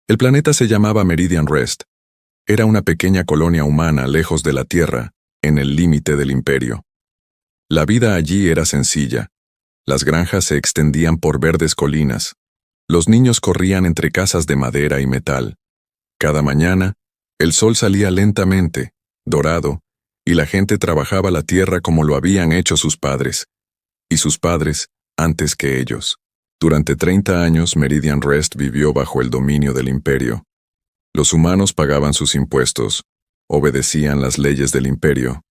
El planeta se llamaba Meridian Rest. Era una pequeña colonia humana lejos de la Tierra, en el límite del imperio. La vida allí era sencilla. Las granjas se extendían por verdes colinas. Los niños corrían entre casas de madera y metal. Cada mañana, el sol salía lentamente, dorado, y la gente trabajaba la tierra como lo habían hecho sus padres. Y sus padres, antes que ellos. Durante 30 años, Meridian Rest vivió bajo el dominio del imperio. Los humanos pagaban sus impuestos, obedecían las leyes del imperio.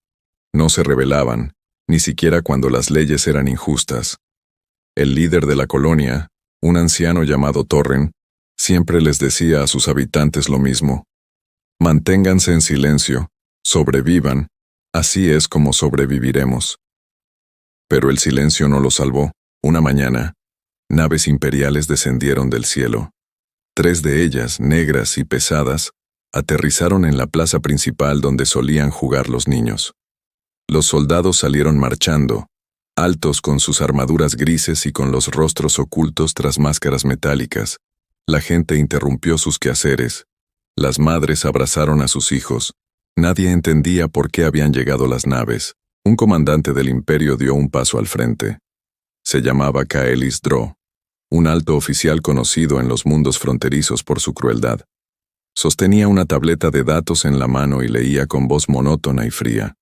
No se rebelaban, ni siquiera cuando las leyes eran injustas. El líder de la colonia, un anciano llamado Torren, siempre les decía a sus habitantes lo mismo. Manténganse en silencio, sobrevivan, así es como sobreviviremos. Pero el silencio no los salvó. Una mañana, naves imperiales descendieron del cielo. 3 de ellas, negras y pesadas, aterrizaron en la plaza principal donde solían jugar los niños. Los soldados salieron marchando, altos con sus armaduras grises y con los rostros ocultos tras máscaras metálicas. La gente interrumpió sus quehaceres. Las madres abrazaron a sus hijos. Nadie entendía por qué habían llegado las naves. Un comandante del imperio dio un paso al frente. Se llamaba Kaelis Dró, un alto oficial conocido en los mundos fronterizos por su crueldad. Sostenía una tableta de datos en la mano y leía con voz monótona y fría.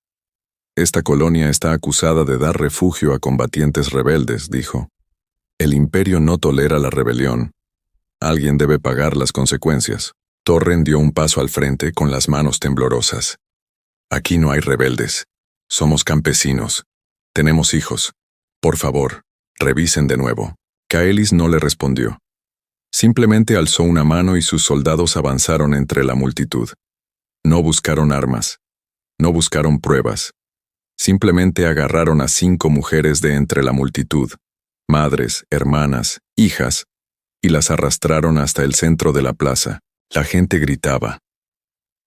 Esta colonia está acusada de dar refugio a combatientes rebeldes, dijo. El imperio no tolera la rebelión. Alguien debe pagar las consecuencias. Torren dio un paso al frente con las manos temblorosas. Aquí no hay rebeldes. Somos campesinos. Tenemos hijos. Por favor, revisen de nuevo. Kaelis no le respondió. Simplemente alzó una mano y sus soldados avanzaron entre la multitud. No buscaron armas. No buscaron pruebas. Simplemente agarraron a 5 mujeres de entre la multitud, madres, hermanas, hijas, y las arrastraron hasta el centro de la plaza. La gente gritaba.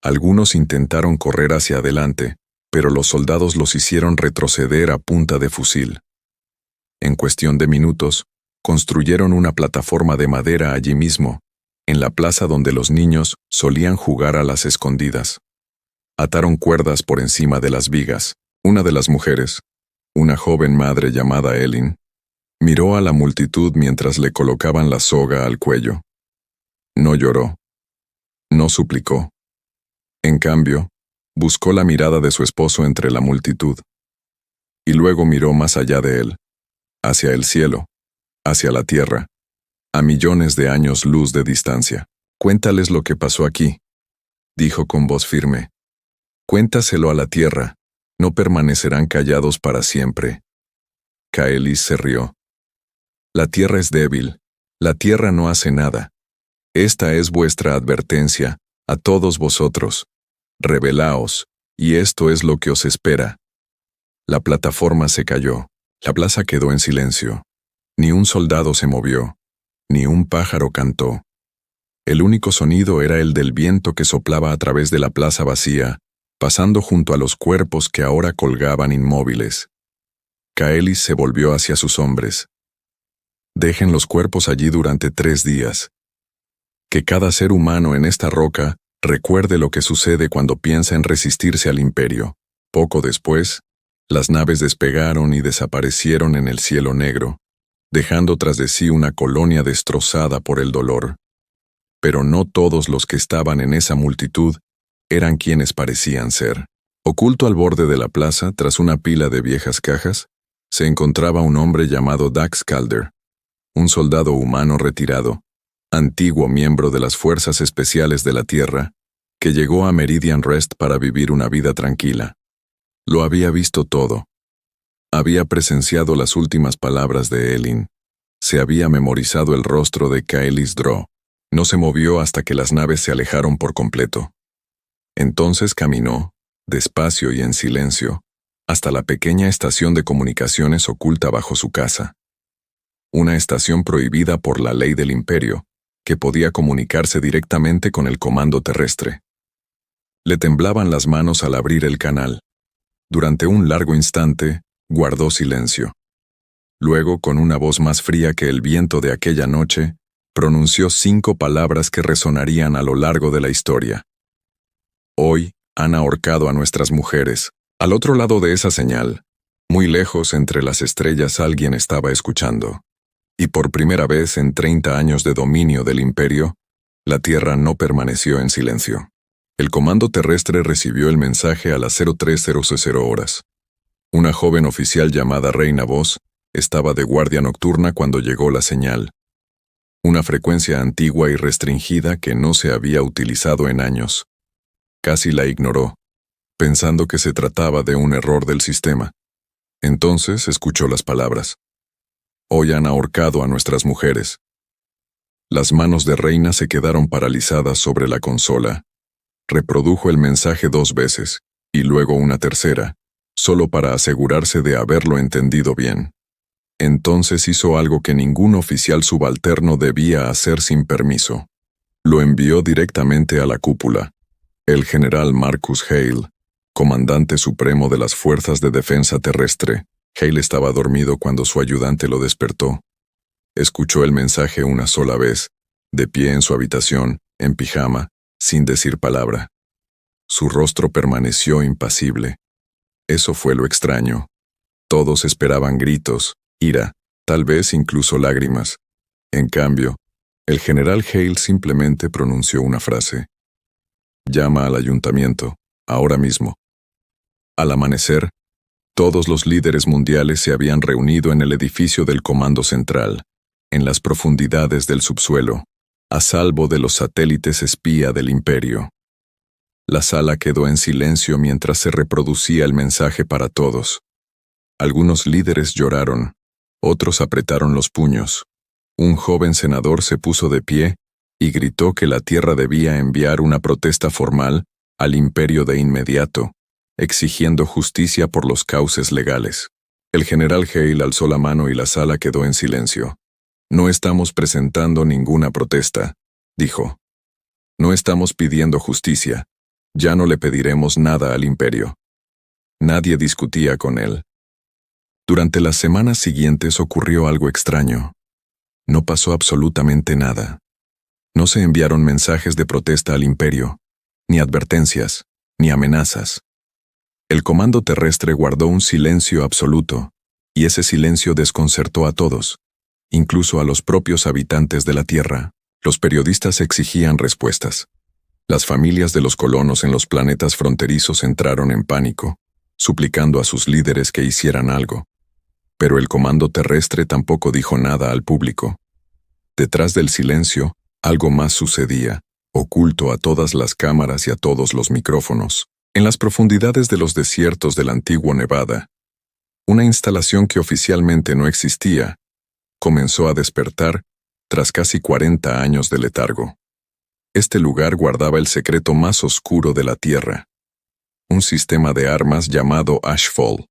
Algunos intentaron correr hacia adelante, pero los soldados los hicieron retroceder a punta de fusil. En cuestión de minutos, construyeron una plataforma de madera allí mismo, en la plaza donde los niños solían jugar a las escondidas. Ataron cuerdas por encima de las vigas. Una de las mujeres, una joven madre llamada Elin, miró a la multitud mientras le colocaban la soga al cuello. No lloró. No suplicó. En cambio, buscó la mirada de su esposo entre la multitud. Y luego miró más allá de él, hacia el cielo, hacia la tierra, a millones de años luz de distancia. Cuéntales lo que pasó aquí, dijo con voz firme. Cuéntaselo a la tierra. No permanecerán callados para siempre. Kaelis se rió. La tierra es débil. La tierra no hace nada. Esta es vuestra advertencia, a todos vosotros. Rebelaos, y esto es lo que os espera. La plataforma se cayó. La plaza quedó en silencio. Ni un soldado se movió. Ni un pájaro cantó. El único sonido era el del viento que soplaba a través de la plaza vacía, pasando junto a los cuerpos que ahora colgaban inmóviles. Kaelis se volvió hacia sus hombres. Dejen los cuerpos allí durante 3 días. Que cada ser humano en esta roca recuerde lo que sucede cuando piensa en resistirse al imperio. Poco después, las naves despegaron y desaparecieron en el cielo negro, dejando tras de sí una colonia destrozada por el dolor. Pero no todos los que estaban en esa multitud eran quienes parecían ser. Oculto al borde de la plaza, tras una pila de viejas cajas, se encontraba un hombre llamado Dax Calder, un soldado humano retirado, antiguo miembro de las Fuerzas Especiales de la Tierra, que llegó a Meridian Rest para vivir una vida tranquila. Lo había visto todo. Había presenciado las últimas palabras de Elin. Se había memorizado el rostro de Kaelis Dró. No se movió hasta que las naves se alejaron por completo. Entonces caminó, despacio y en silencio, hasta la pequeña estación de comunicaciones oculta bajo su casa. Una estación prohibida por la ley del imperio, que podía comunicarse directamente con el comando terrestre. Le temblaban las manos al abrir el canal. Durante un largo instante, guardó silencio. Luego, con una voz más fría que el viento de aquella noche, Pronunció 5 palabras que resonarían a lo largo de la historia. Hoy han ahorcado a nuestras mujeres. Al otro lado de esa señal, muy lejos entre las estrellas, alguien estaba escuchando. Y por primera vez en 30 años de dominio del imperio, la Tierra no permaneció en silencio. El comando terrestre recibió el mensaje a las 0300 horas. Una joven oficial llamada Reina Voz estaba de guardia nocturna cuando llegó la señal. Una frecuencia antigua y restringida que no se había utilizado en años. Casi la ignoró, pensando que se trataba de un error del sistema. Entonces escuchó las palabras. Hoy han ahorcado a nuestras mujeres. Las manos de Reina se quedaron paralizadas sobre la consola. Reprodujo el mensaje 2 veces, y luego una tercera, solo para asegurarse de haberlo entendido bien. Entonces hizo algo que ningún oficial subalterno debía hacer sin permiso. Lo envió directamente a la cúpula. El general Marcus Hale, comandante supremo de las Fuerzas de Defensa Terrestre. Hale estaba dormido cuando su ayudante lo despertó. Escuchó el mensaje una sola vez, de pie en su habitación, en pijama, sin decir palabra. Su rostro permaneció impasible. Eso fue lo extraño. Todos esperaban gritos, ira, tal vez incluso lágrimas. En cambio, el general Hale simplemente pronunció una frase. Llama al ayuntamiento, ahora mismo. Al amanecer, todos los líderes mundiales se habían reunido en el edificio del Comando Central, en las profundidades del subsuelo, a salvo de los satélites espía del imperio. La sala quedó en silencio mientras se reproducía el mensaje para todos. Algunos líderes lloraron, otros apretaron los puños. Un joven senador se puso de pie y gritó que la Tierra debía enviar una protesta formal al imperio de inmediato, exigiendo justicia por los cauces legales. El general Hale alzó la mano y la sala quedó en silencio. No estamos presentando ninguna protesta, dijo. No estamos pidiendo justicia. Ya no le pediremos nada al imperio. Nadie discutía con él. Durante las semanas siguientes ocurrió algo extraño. No pasó absolutamente nada. No se enviaron mensajes de protesta al imperio, ni advertencias, ni amenazas. El comando terrestre guardó un silencio absoluto, y ese silencio desconcertó a todos, incluso a los propios habitantes de la Tierra. Los periodistas exigían respuestas. Las familias de los colonos en los planetas fronterizos entraron en pánico, suplicando a sus líderes que hicieran algo. Pero el comando terrestre tampoco dijo nada al público. Detrás del silencio, algo más sucedía, oculto a todas las cámaras y a todos los micrófonos. En las profundidades de los desiertos del antiguo Nevada, una instalación que oficialmente no existía, comenzó a despertar tras casi 40 años de letargo. Este lugar guardaba el secreto más oscuro de la Tierra. Un sistema de armas llamado Ashfall,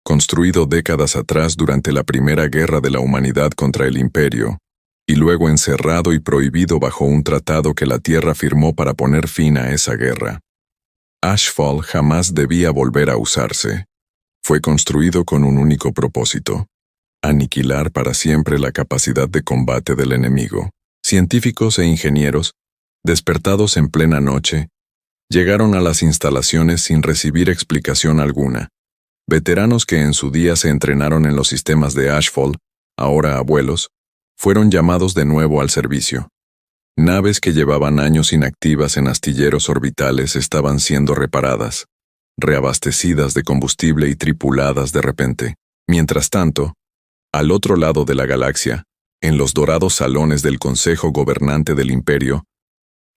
construido décadas atrás durante la Primera Guerra de la Humanidad contra el Imperio, y luego encerrado y prohibido bajo un tratado que la Tierra firmó para poner fin a esa guerra. Ashfall jamás debía volver a usarse. Fue construido con un único propósito: aniquilar para siempre la capacidad de combate del enemigo. Científicos e ingenieros, despertados en plena noche, llegaron a las instalaciones sin recibir explicación alguna. Veteranos que en su día se entrenaron en los sistemas de Ashfall, ahora abuelos, fueron llamados de nuevo al servicio. Naves que llevaban años inactivas en astilleros orbitales estaban siendo reparadas, reabastecidas de combustible y tripuladas de repente. Mientras tanto, al otro lado de la galaxia, en los dorados salones del Consejo Gobernante del Imperio,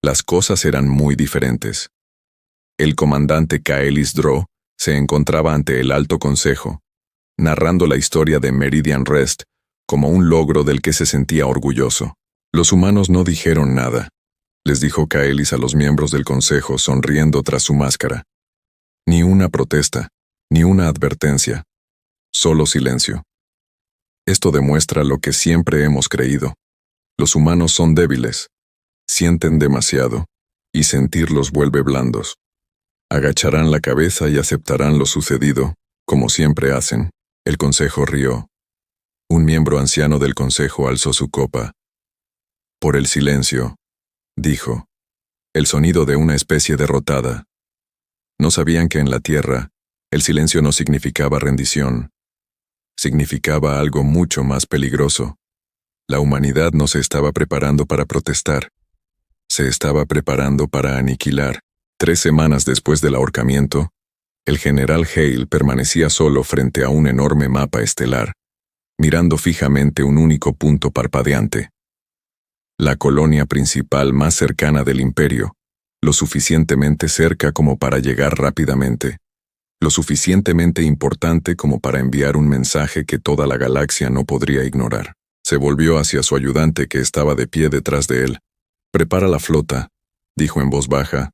las cosas eran muy diferentes. El comandante Kaelis Droo se encontraba ante el Alto Consejo, narrando la historia de Meridian Rest como un logro del que se sentía orgulloso. Los humanos no dijeron nada, les dijo Kaelis a los miembros del Consejo sonriendo tras su máscara. Ni una protesta, ni una advertencia, solo silencio. Esto demuestra lo que siempre hemos creído. Los humanos son débiles, sienten demasiado, y sentir los vuelve blandos. Agacharán la cabeza y aceptarán lo sucedido, como siempre hacen. El Consejo rió. Un miembro anciano del Consejo alzó su copa. Por el silencio, dijo, el sonido de una especie derrotada. No sabían que en la Tierra, el silencio no significaba rendición. Significaba algo mucho más peligroso. La humanidad no se estaba preparando para protestar. Se estaba preparando para aniquilar. 3 semanas después del ahorcamiento, el general Hale permanecía solo frente a un enorme mapa estelar, mirando fijamente un único punto parpadeante. La colonia principal más cercana del imperio, lo suficientemente cerca como para llegar rápidamente, lo suficientemente importante como para enviar un mensaje que toda la galaxia no podría ignorar. Se volvió hacia su ayudante que estaba de pie detrás de él. «Prepara la flota», dijo en voz baja.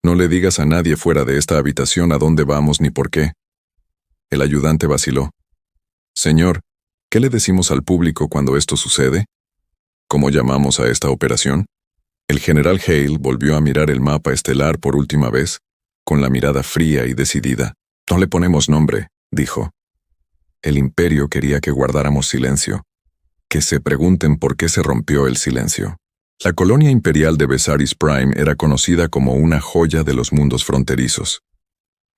«No le digas a nadie fuera de esta habitación a dónde vamos ni por qué». El ayudante vaciló. «Señor, ¿qué le decimos al público cuando esto sucede? ¿Cómo llamamos a esta operación?» El general Hale volvió a mirar el mapa estelar por última vez, con la mirada fría y decidida. «No le ponemos nombre», dijo. El imperio quería que guardáramos silencio. Que se pregunten por qué se rompió el silencio. La colonia imperial de Vesaris Prime era conocida como una joya de los mundos fronterizos.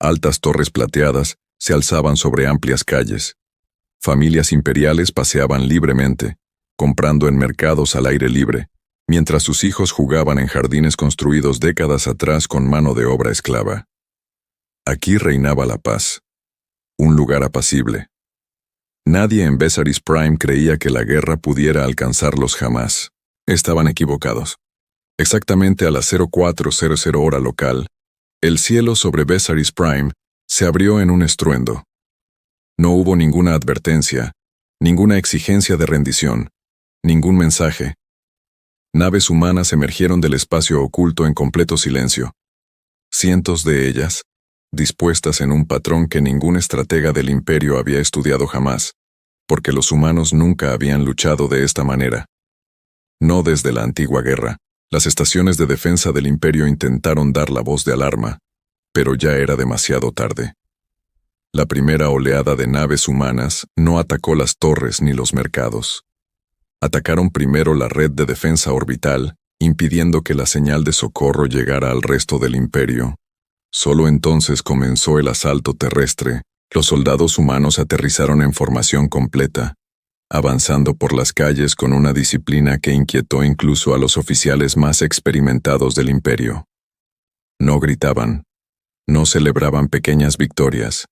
Altas torres plateadas se alzaban sobre amplias calles. Familias imperiales paseaban libremente, comprando en mercados al aire libre, mientras sus hijos jugaban en jardines construidos décadas atrás con mano de obra esclava. Aquí reinaba la paz. Un lugar apacible. Nadie en Vesaris Prime creía que la guerra pudiera alcanzarlos jamás. Estaban equivocados. Exactamente a las 0400 hora local, el cielo sobre Vesaris Prime se abrió en un estruendo. No hubo ninguna advertencia, ninguna exigencia de rendición, ningún mensaje. Naves humanas emergieron del espacio oculto en completo silencio. Cientos de ellas, dispuestas en un patrón que ningún estratega del imperio había estudiado jamás, porque los humanos nunca habían luchado de esta manera. No desde la antigua guerra. Las estaciones de defensa del imperio intentaron dar la voz de alarma, pero ya era demasiado tarde. La primera oleada de naves humanas no atacó las torres ni los mercados. Atacaron primero la red de defensa orbital, impidiendo que la señal de socorro llegara al resto del imperio. Solo entonces comenzó el asalto terrestre. Los soldados humanos aterrizaron en formación completa, avanzando por las calles con una disciplina que inquietó incluso a los oficiales más experimentados del imperio. No gritaban, no celebraban pequeñas victorias,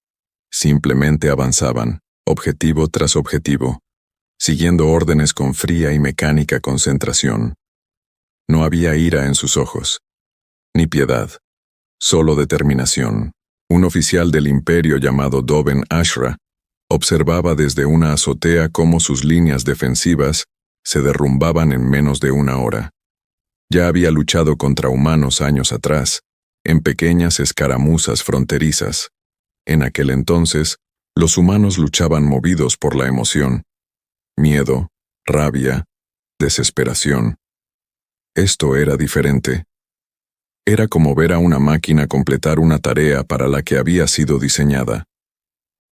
simplemente avanzaban, objetivo tras objetivo, siguiendo órdenes con fría y mecánica concentración. No había ira en sus ojos, ni piedad, solo determinación. Un oficial del imperio llamado Doben Ashra observaba desde una azotea cómo sus líneas defensivas se derrumbaban en menos de una hora. Ya había luchado contra humanos años atrás, en pequeñas escaramuzas fronterizas. En aquel entonces, los humanos luchaban movidos por la emoción. Miedo, rabia, desesperación. Esto era diferente. Era como ver a una máquina completar una tarea para la que había sido diseñada.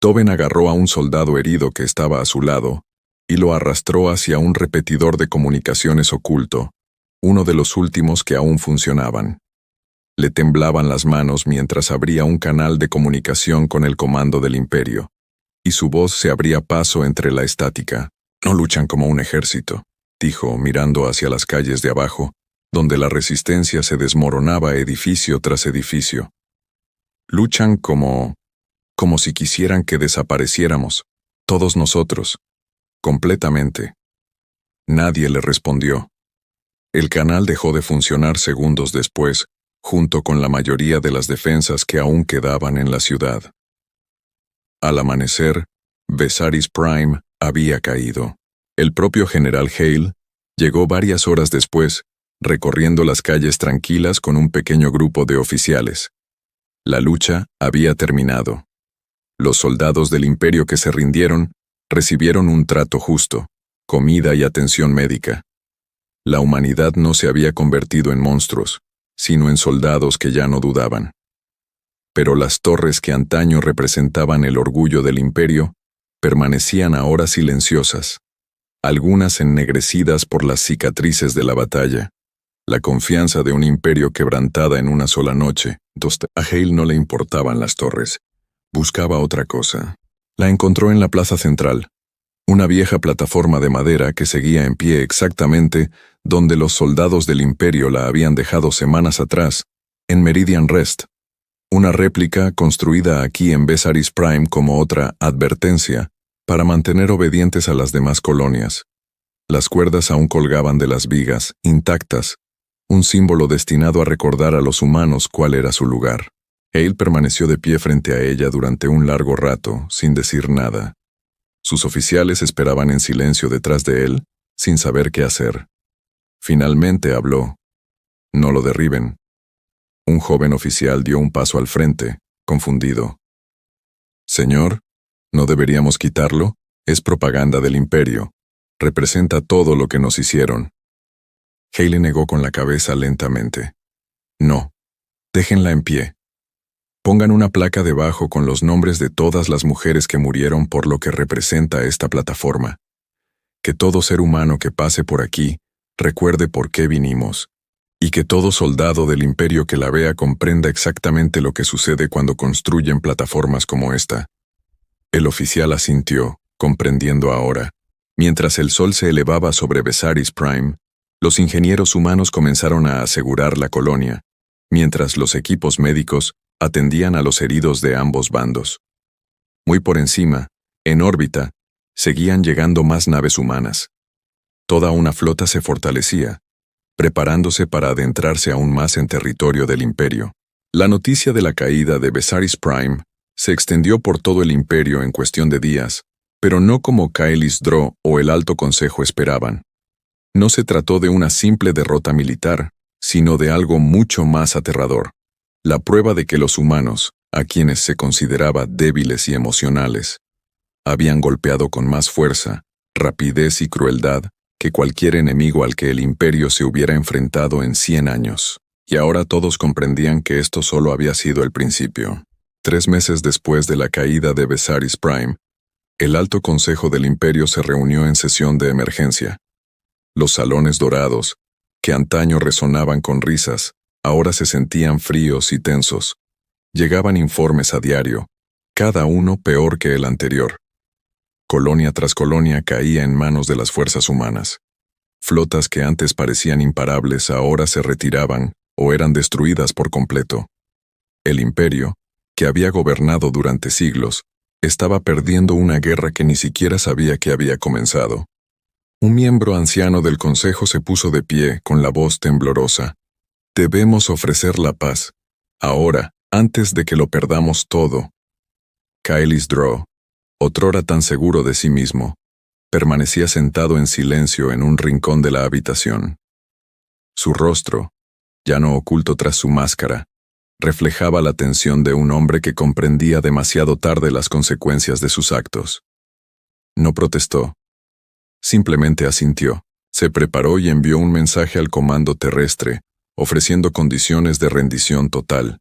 Doben agarró a un soldado herido que estaba a su lado y lo arrastró hacia un repetidor de comunicaciones oculto, uno de los últimos que aún funcionaban. Le temblaban las manos mientras abría un canal de comunicación con el comando del imperio, y su voz se abría paso entre la estática. «No luchan como un ejército», dijo mirando hacia las calles de abajo, donde la resistencia se desmoronaba edificio tras edificio. «Luchan como si quisieran que desapareciéramos, todos nosotros, completamente». Nadie le respondió. El canal dejó de funcionar segundos después, junto con la mayoría de las defensas que aún quedaban en la ciudad. Al amanecer, Vesaris Prime había caído. El propio general Hale llegó varias horas después, recorriendo las calles tranquilas con un pequeño grupo de oficiales. La lucha había terminado. Los soldados del imperio que se rindieron recibieron un trato justo, comida y atención médica. La humanidad no se había convertido en monstruos, sino en soldados que ya no dudaban. Pero las torres que antaño representaban el orgullo del imperio permanecían ahora silenciosas. algunas ennegrecidas por las cicatrices de la batalla. La confianza de un imperio quebrantada en una sola noche. A Hale no le importaban las torres. Buscaba otra cosa. La encontró en la plaza central, una vieja plataforma de madera que seguía en pie exactamente donde los soldados del imperio la habían dejado semanas atrás, en Meridian Rest. Una réplica construida aquí en Vesaris Prime como otra advertencia para mantener obedientes a las demás colonias. Las cuerdas aún colgaban de las vigas, intactas, un símbolo destinado a recordar a los humanos cuál era su lugar. Hale permaneció de pie frente a ella durante un largo rato, sin decir nada. Sus oficiales esperaban en silencio detrás de él, sin saber qué hacer. Finalmente habló. «No lo derriben». Un joven oficial dio un paso al frente, confundido. «Señor, ¿no deberíamos quitarlo? Es propaganda del imperio. Representa todo lo que nos hicieron». Hale negó con la cabeza lentamente. «No, déjenla en pie. Pongan una placa debajo con los nombres de todas las mujeres que murieron por lo que representa esta plataforma. Que todo ser humano que pase por aquí recuerde por qué vinimos, y que todo soldado del imperio que la vea comprenda exactamente lo que sucede cuando construyen plataformas como esta». El oficial asintió, comprendiendo ahora. Mientras el sol se elevaba sobre Vesaris Prime, los ingenieros humanos comenzaron a asegurar la colonia, mientras los equipos médicos atendían a los heridos de ambos bandos. Muy por encima, en órbita, seguían llegando más naves humanas. Toda una flota se fortalecía, preparándose para adentrarse aún más en territorio del imperio. La noticia de la caída de Vesaris Prime se extendió por todo el imperio en cuestión de días, pero no como Caelis Dró o el Alto Consejo esperaban. No se trató de una simple derrota militar, sino de algo mucho más aterrador. La prueba de que los humanos, a quienes se consideraba débiles y emocionales, habían golpeado con más fuerza, rapidez y crueldad que cualquier enemigo al que el imperio se hubiera enfrentado en 100 años. Y ahora todos comprendían que esto solo había sido el principio. 3 meses después de la caída de Vesaris Prime, el Alto Consejo del Imperio se reunió en sesión de emergencia. Los salones dorados, que antaño resonaban con risas, ahora se sentían fríos y tensos. Llegaban informes a diario, cada uno peor que el anterior. Colonia tras colonia caía en manos de las fuerzas humanas. Flotas que antes parecían imparables ahora se retiraban o eran destruidas por completo. El imperio, que había gobernado durante siglos, estaba perdiendo una guerra que ni siquiera sabía que había comenzado. Un miembro anciano del consejo se puso de pie con la voz temblorosa. «Debemos ofrecer la paz, ahora, antes de que lo perdamos todo». Caelis Dró, otrora tan seguro de sí mismo, permanecía sentado en silencio en un rincón de la habitación. Su rostro, ya no oculto tras su máscara, reflejaba la tensión de un hombre que comprendía demasiado tarde las consecuencias de sus actos. No protestó. Simplemente asintió. Se preparó y envió un mensaje al comando terrestre, ofreciendo condiciones de rendición total.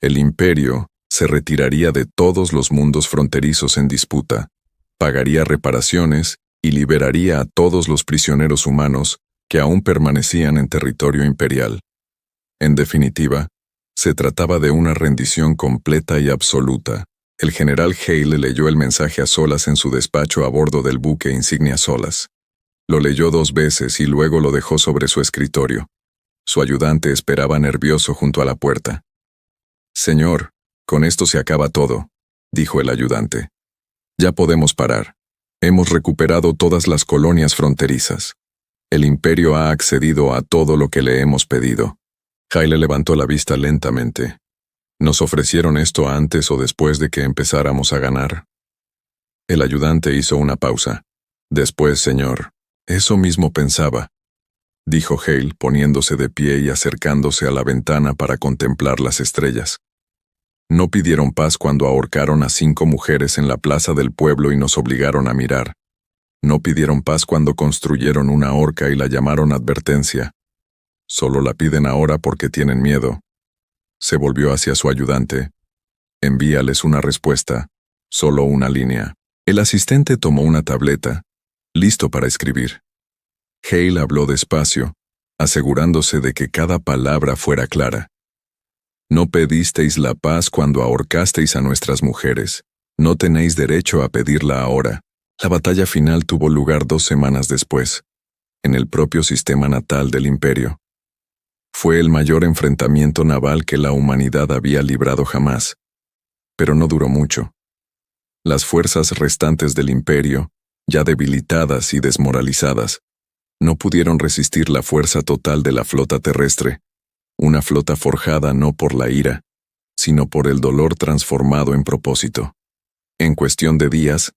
El imperio se retiraría de todos los mundos fronterizos en disputa, pagaría reparaciones y liberaría a todos los prisioneros humanos que aún permanecían en territorio imperial. En definitiva, se trataba de una rendición completa y absoluta. El general Hale leyó el mensaje a solas en su despacho a bordo del buque insignia Solas. Lo leyó 2 veces y luego lo dejó sobre su escritorio. Su ayudante esperaba nervioso junto a la puerta. «Señor, con esto se acaba todo», dijo el ayudante. «Ya podemos parar. Hemos recuperado todas las colonias fronterizas. El imperio ha accedido a todo lo que le hemos pedido». Hale levantó la vista lentamente. «¿Nos ofrecieron esto antes o después de que empezáramos a ganar?» El ayudante hizo una pausa. «Después, señor. Eso mismo pensaba», dijo Hale, poniéndose de pie y acercándose a la ventana para contemplar las estrellas. «No pidieron paz cuando ahorcaron a 5 mujeres en la plaza del pueblo y nos obligaron a mirar. No pidieron paz cuando construyeron una horca y la llamaron advertencia. Solo la piden ahora porque tienen miedo». Se volvió hacia su ayudante. «Envíales una respuesta, solo una línea». El asistente tomó una tableta, listo para escribir. Hale habló despacio, asegurándose de que cada palabra fuera clara. No pedisteis la paz cuando ahorcasteis a nuestras mujeres. No tenéis derecho a pedirla ahora. La batalla final tuvo lugar 2 semanas después, en el propio sistema natal del imperio. Fue el mayor enfrentamiento naval que la humanidad había librado jamás, pero no duró mucho. Las fuerzas restantes del imperio, ya debilitadas y desmoralizadas, no pudieron resistir la fuerza total de la flota terrestre, una flota forjada no por la ira, sino por el dolor transformado en propósito. En cuestión de días,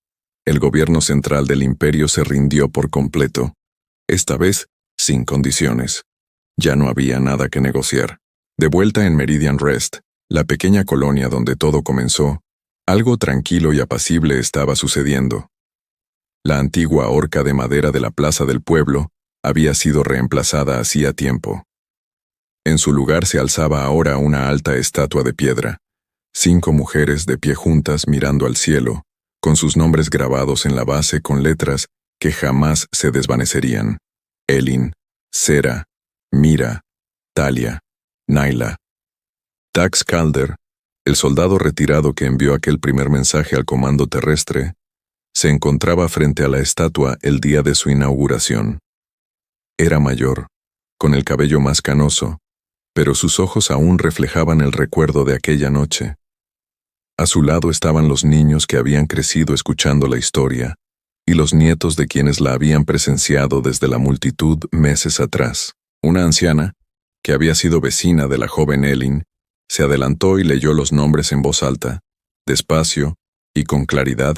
el gobierno central del imperio se rindió por completo, esta vez sin condiciones. Ya no había nada que negociar. De vuelta en Meridian Rest, la pequeña colonia donde todo comenzó, algo tranquilo y apacible estaba sucediendo. La antigua horca de madera de la plaza del pueblo había sido reemplazada hacía tiempo. En su lugar se alzaba ahora una alta estatua de piedra, 5 mujeres de pie juntas mirando al cielo, con sus nombres grabados en la base con letras que jamás se desvanecerían: Elin, Sera, Mira, Talia, Naila. Dax Calder, el soldado retirado que envió aquel primer mensaje al comando terrestre, se encontraba frente a la estatua el día de su inauguración. Era mayor, con el cabello más canoso, pero sus ojos aún reflejaban el recuerdo de aquella noche. A su lado estaban los niños que habían crecido escuchando la historia, y los nietos de quienes la habían presenciado desde la multitud meses atrás. Una anciana, que había sido vecina de la joven Elin, se adelantó y leyó los nombres en voz alta, despacio y con claridad,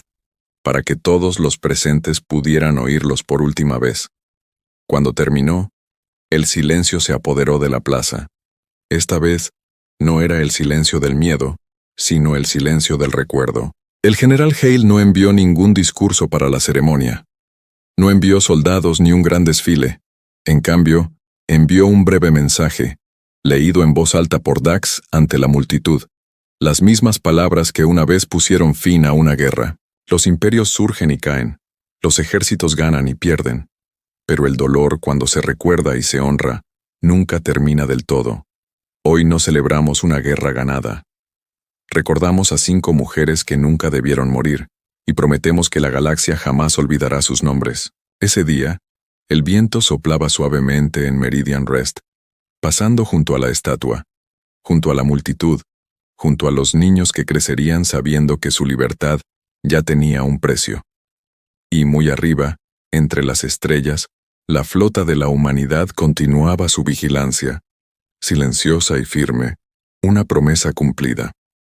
para que todos los presentes pudieran oírlos por última vez. Cuando terminó, el silencio se apoderó de la plaza. Esta vez, no era el silencio del miedo, sino el silencio del recuerdo. El general Hale no envió ningún discurso para la ceremonia. No envió soldados ni un gran desfile. En cambio, envió un breve mensaje, leído en voz alta por Dax ante la multitud. Las mismas palabras que una vez pusieron fin a una guerra. Los imperios surgen y caen. Los ejércitos ganan y pierden. Pero el dolor, cuando se recuerda y se honra, nunca termina del todo. Hoy no celebramos una guerra ganada. Recordamos a 5 mujeres que nunca debieron morir, y prometemos que la galaxia jamás olvidará sus nombres. Ese día, el viento soplaba suavemente en Meridian Rest, pasando junto a la estatua, junto a la multitud, junto a los niños que crecerían sabiendo que su libertad ya tenía un precio. Y muy arriba, entre las estrellas, la flota de la humanidad continuaba su vigilancia, silenciosa y firme, una promesa cumplida.